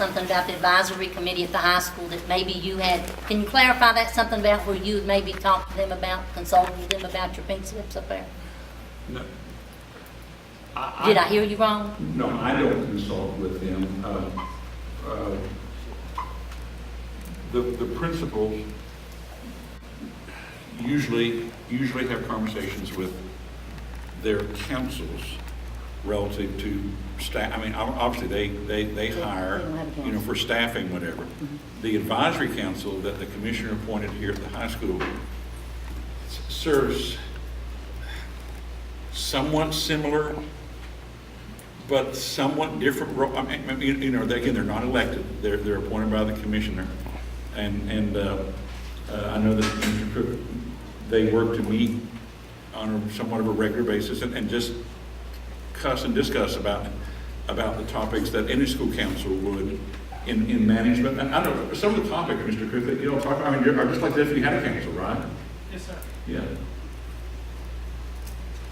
something about the advisory committee at the high school that maybe you had. Can you clarify that, something about where you had maybe talked to them about, consulted with them about your pink slips up there? No. Did I hear you wrong? No, I don't consult with them. The principals usually have conversations with their councils relative to staff. I mean, obviously they hire, for staffing, whatever. Mm-hmm. The advisory council that the commissioner appointed here at the high school serves somewhat similar, but somewhat different role. I mean, again, they're not elected. They're appointed by the commissioner, and I know that Commissioner Cook, they work to meet on somewhat of a regular basis and just discuss about the topics that any school council would in management. And I don't know, some of the topics, Mr. Cook, that you don't talk about, I mean, you're just like this if you had a council, right? Yes, sir. Yeah.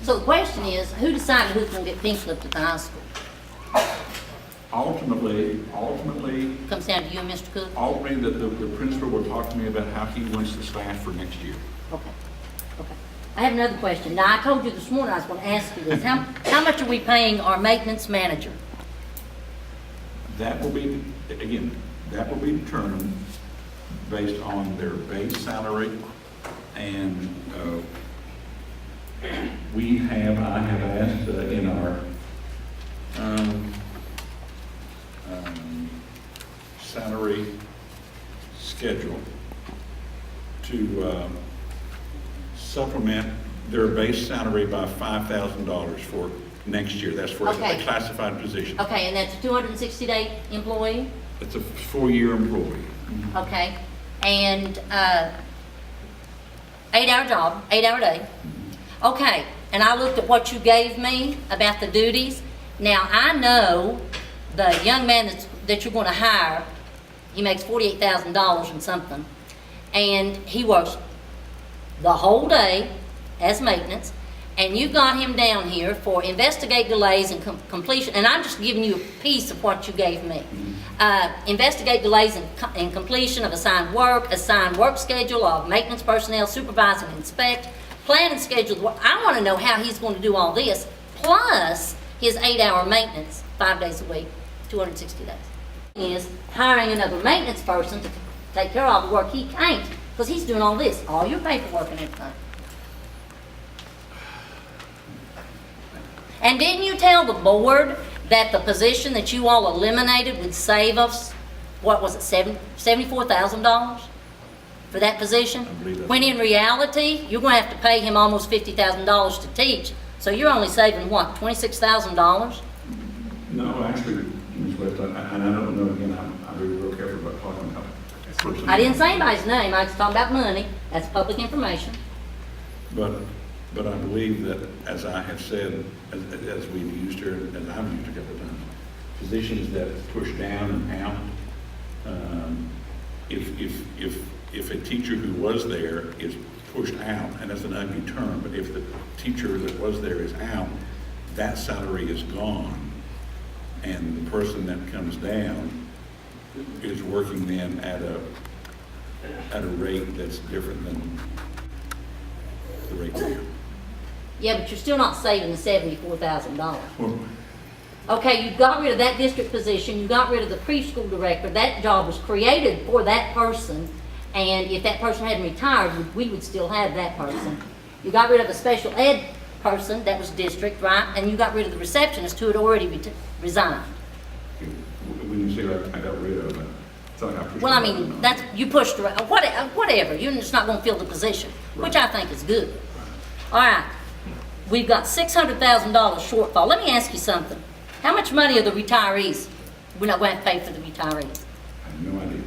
So the question is, who decided who's going to get pink slipped at the high school? Ultimately, Comes down to you and Mr. Cook? the principal will talk to me about how he wants the staff for next year. Okay, okay. I have another question. Now, I told you this morning I was going to ask you this. How much are we paying our maintenance manager? That will be determined based on their base salary, and I have asked in our salary schedule to supplement their base salary by $5,000 for next year. That's for Okay. a classified position. Okay, and that's a 260-day employee? It's a 4-year employee. Okay, and 8-hour job, 8-hour day. Okay, and I looked at what you gave me about the duties. Now, I know the young man that you're going to hire, he makes $48,000 and something, and he works the whole day as maintenance, and you got him down here for investigate delays and completion, and I'm just giving you a piece of what you gave me. Investigate delays in completion of assigned work schedule of maintenance personnel, supervise and inspect, plan and schedule the work. I want to know how he's going to do all this, plus his 8-hour maintenance, 5 days a week, 260 days. Is hiring another maintenance person to take care of all the work he can't, because he's doing all this, all your paperwork and everything. And didn't you tell the board that the position that you all eliminated would save us, what was it, $74,000 for that position? I believe that's When in reality, you're going to have to pay him almost $50,000 to teach, so you're only saving what, $26,000? No, actually, Ms. West, and I don't know, again, I'm very real careful about talking about personnel. I didn't say anybody's name, I was talking about money, that's public information. But I believe that, as I have said, as we've used her, as I've used her a couple of times, positions that push down and out, if a teacher who was there is pushed out, and that's an ugly term, but if the teacher that was there is out, that salary is gone, and the person that comes down is working then at a rate that's different than the rate there. Yeah, but you're still not saving the $74,000. Well, Okay, you got rid of that district position, you got rid of the preschool director, that job was created for that person, and if that person hadn't retired, we would still have that person. You got rid of the special ed person, that was district, right? And you got rid of the receptionist who had already resigned. when you say I got rid of it, it's like I pushed. Well, I the mean, button. that's, you pushed, whatever, you're just not gonna fill the position, which I think is good. All right, we've got $600,000 shortfall. Let me ask you something. How much money are the retirees? We're not going to pay for the retirees. I have no idea.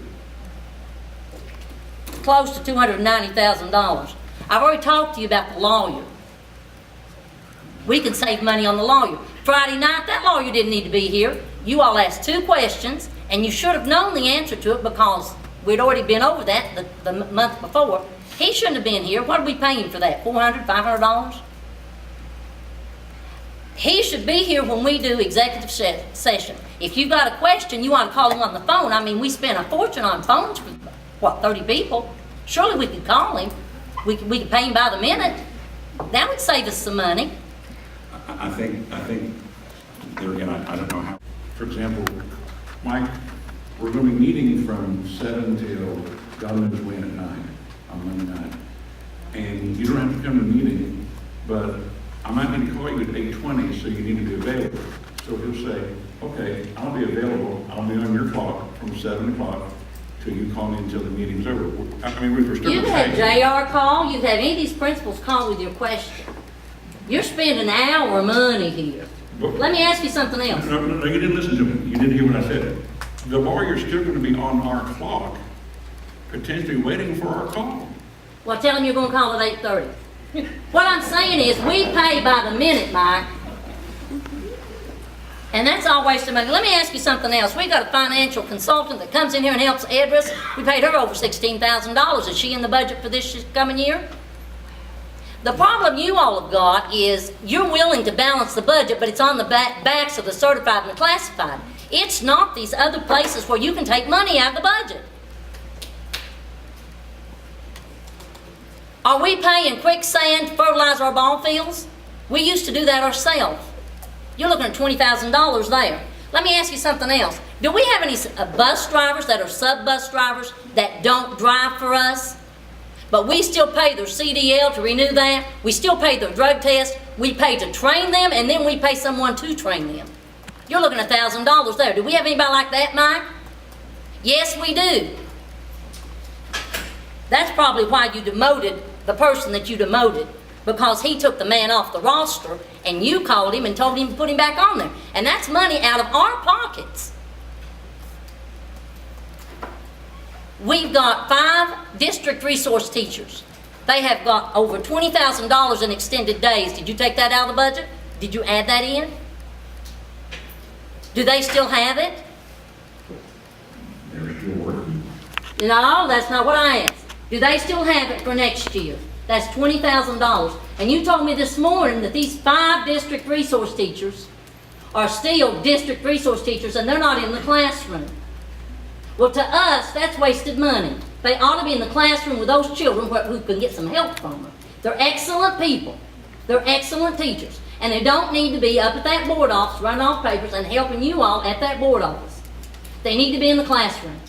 Close to $290,000. I've already talked to you about the lawyer. We can save money on the lawyer. Friday night, that lawyer didn't need to be here. You all asked 2 questions, and you should have known the answer to it because we'd already been over that the month before. He shouldn't have been here. What did we pay him for that? $400, $500? he should be here when we do executive session. If you've got a question, you want to call him on the phone. I mean, we spend a fortune on phones for, what, 30 people? Surely we could call him. We could pay him by the minute. That would save us some money. I think, there again, I don't know how. For example, Mike, we're going to be meeting from 7 till God knows when at 9 on Monday night. And you don't have to come to the meeting, but I might need to call you at 8:20, so you need to be available. So he'll say, okay, I'll be available. I'll be on your clock from 7 o'clock till you call me until the meeting's over. I mean, we're still. You have JR call, you have any of these principals call with your question. You're spending our money here. But, let me ask you something else. No, you didn't listen to me. You didn't hear what I said. The lawyer's still going to be on our clock, potentially waiting for our call. Well, tell him you're going to call at 8:30. What I'm saying is, we pay by the minute, Mike. And that's all waste of money. Let me ask you something else. We got a financial consultant that comes in here and helps Edris. We paid her over $16,000. Is she in the budget for this coming year? The problem you all have got is you're willing to balance the budget, but it's on the backs of the certified and the classified. It's not these other places where you can take money out of the budget. Are we paying quicksand to fertilize our ball fields? We used to do that ourselves. You're looking at $20,000 there. Let me ask you something else. Do we have any bus drivers that are sub-bus drivers that don't drive for us? But we still pay their CDL to renew that. We still pay their drug test. We pay to train them, and then we pay someone to train them. You're looking at $1,000 there. Do we have anybody like that, Mike? Yes, we do. That's probably why you demoted the person that you demoted, because he took the man off the roster, and you called him and told him to put him back on there. And that's money out of our pockets. We've got 5 district resource teachers. They have got over $20,000 in extended days. Did you take that out of the budget? Did you add that in? Do they still have it? They're still working. No, that's not what I asked. Do they still have it for next year? That's $20,000. And you told me this morning that these 5 district resource teachers are still district resource teachers and they're not in the classroom. Well, to us, that's wasted money. They ought to be in the classroom with those children who can get some help from them. They're excellent people. They're excellent teachers. And they don't need to be up at that board office running off papers and helping you all at that board office. They need to be in the classroom.